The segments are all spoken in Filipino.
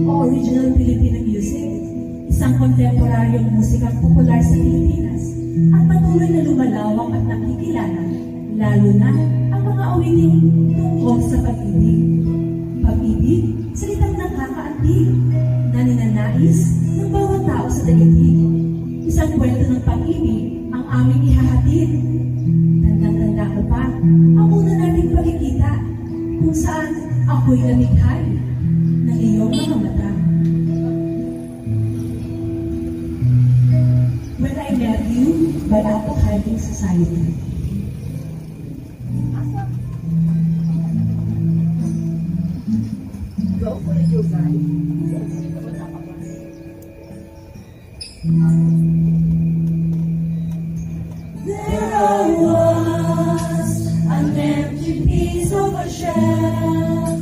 o original Filipino music, isang kontemporaryong musikang popular sa Pilipinas at patuloy na lumalawak at nakikilala, lalo na ang mga awiting tungkol sa pag-ibig. Pag-ibig, salitang nakakaantig na ninanais ng bawat tao sa daigdig. Isang kwento ng pag-ibig ang aming ihahatid. Tandang-tanda ko pa ang una nating pagkikita kung saan ako'y namighay ng iyong mga mata. When I Met You by Apple Hiking Society. Go for it, you guys. There I was, an empty piece of a shell,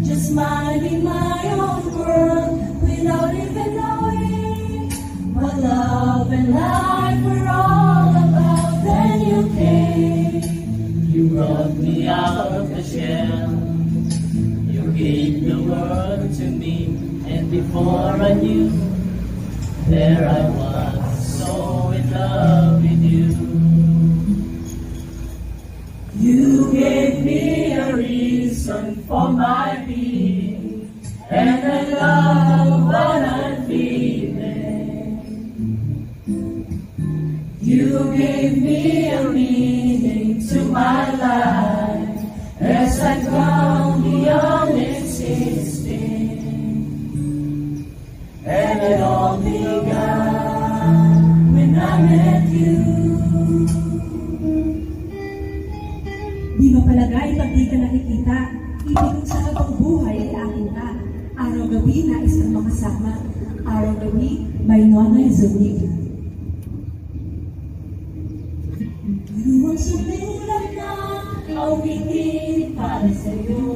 just minding my own world without even knowing what love and life were all about. Then you came. You brought me out of the shell. You gave the world to me, and before I knew, there I was, so in love with you. You gave me a reason for my being, and I love what I'm feeling. You gave me a meaning to my life, as I drown beyond existing. And it all began when I met you. Di mapalagay pag di ka nakikita, ibig kong sa habang buhay ay akin ka. Araw-gabi nais kang makasama, Araw-gabi by Nonoy Zuniga. Luwang sumulat na awitin para sa'yo,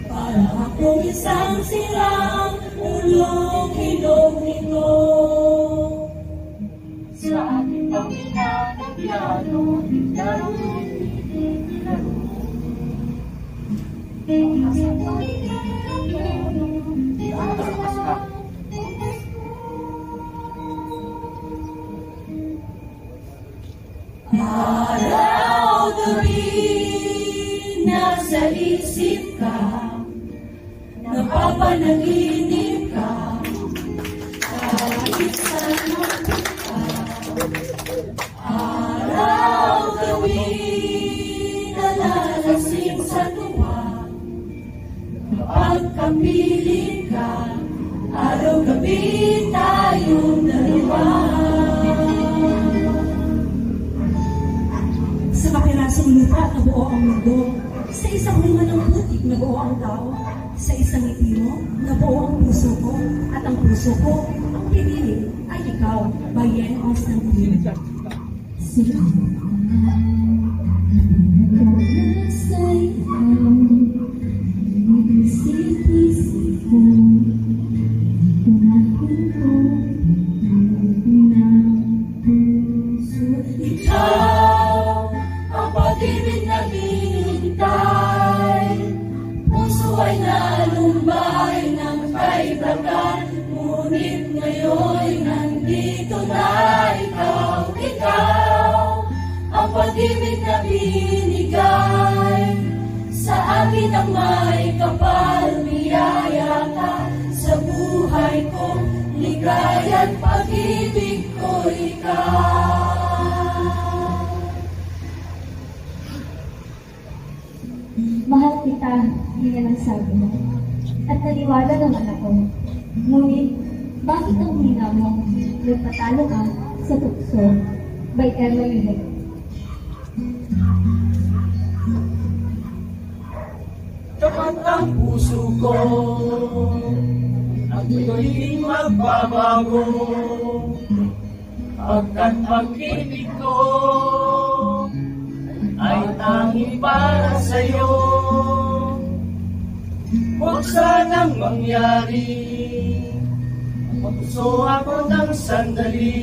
para akong isang silang ulong hinog nito. Sa ating pamilya ng piano, laro laro. Araw-gabi nasa isip ka, napapanaginip ka, kahit saan ka. Araw-gabi nalalasing sa tuwa, kapag kapiling ka, araw-gabi tayong dalawa. Sa kapirasong lupa na buo ang mundo, sa isang bunga ng putik na buo ang tao, sa isang ngiti mo na buo ang puso ko, at ang puso ko, ang pinili ay ikaw, Bayen Constantine. Sige. Ikaw ang pag-ibig na hinihintay, puso ay nalumbay ng kaibagan, ngunit ngayon nandito na ikaw. Ikaw ang pag-ibig na binigay, sa akin ang may kapal, biyaya ka sa buhay ko, ligaya't pag-ibig ko ikaw. Mahal kita, yun ang sabi mo. At naniwala naman ako. Ngunit, bakit ang hina mo? Nagpatalo ka sa tukso by Emily Heck. Tapat ang puso ko at tuloy magbabago, pagkat pag-ibig ko ay tanging para sa'yo. Huwag sanang mangyari, magpuso ako ng sandali,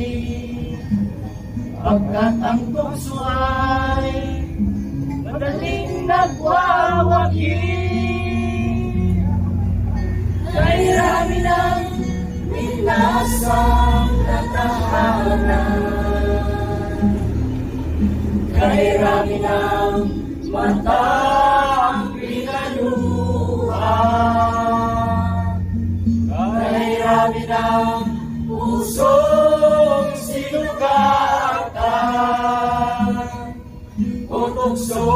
pagkat ang puso ay madaling nagwawagi. Kay rami ng minasang natahanan, kay rami ng matang pinaluha, kay rami ng pusong sinugatan, o tukso,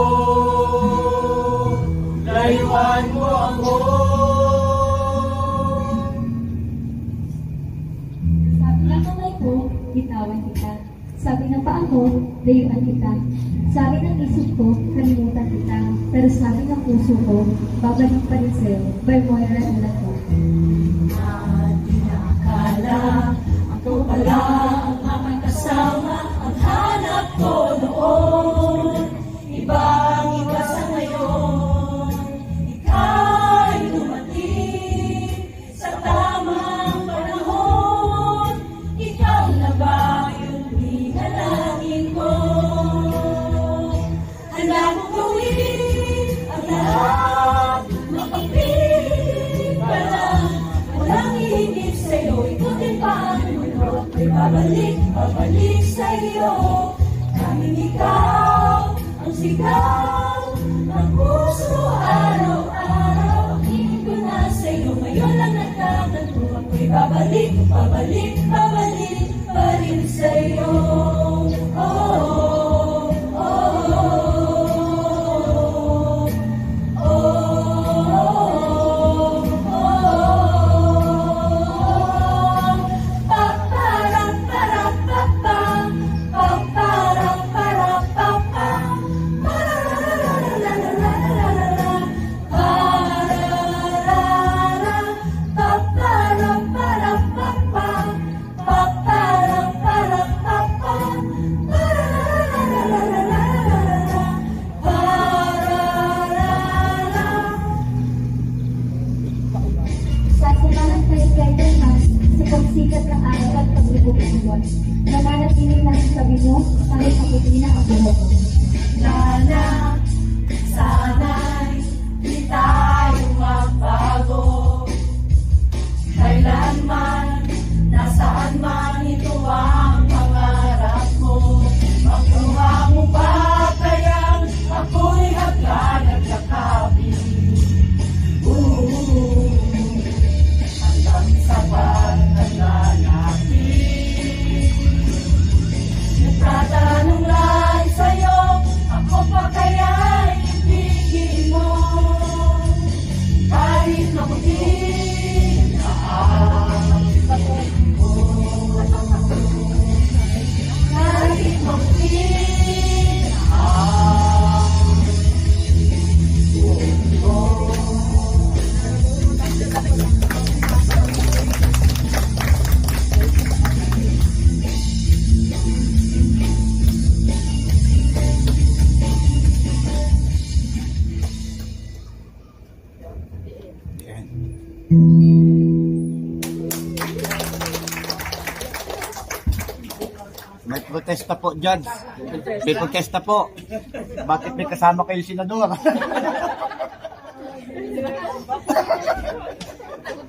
layuan mo ako. Sabi ng kamay ko, bitawan kita. Sabi ng paa ko, layuan kita. Sabi ng isip ko, kalimutan kita. Pero sabi ng puso ko, babalik pa rin sa'yo. By Moira Olato. At inakala ako pala ang aking kasama. Ang hanap ko noon, ibang iba sa ngayon. Ika'y dumating sa tamang panahon. Ikaw na ba yung hinalangin ko? Handa kong gawin ang lahat, makapiling ka lang. Walang hihigit sa'yo, ikutin pa ang mundo. Ako'y babalik sa'yo. Tanging ikaw ang sigaw ng puso araw-araw. Hingin ko na sa'yo, ngayon lang nagtatanto. Ako'y babalik pa rin sa'yo. Oh, oh, oh, oh, oh, oh. Pa-para-para-pa-pa, pa-para-para-pa-pa, pa-ra-ra-ra-ra-ra-ra-ra-ra-ra, pa-ra-ra-ra, pa-para-para-pa-pa, pa-para-para-pa-pa, pa-ra-ra-ra-ra-ra-ra-ra-ra-ra, pa-ra-ra-ra. Sasamahan kayo kailanman sa pagsikat ng araw at paglubog ng buwan. Nananatiling na sa tabi mo kahit maputi na ang buhok mo. Sana, sana'y di tayo magbago. Kailanman, nasaan man ito ang pangarap mo. Makuha mo ba kayang ako'y hagdan at yakapin? Hanggang sa pagkalalaki. Nagtatanong lang sa'yo, ako pa kaya'y ibigin mo? Kahit mabuti na ang patuloy ko. Kahit mabuti na ang buhay ko. May protesta po, Judge. May protesta po. Bakit may kasama kayo senador?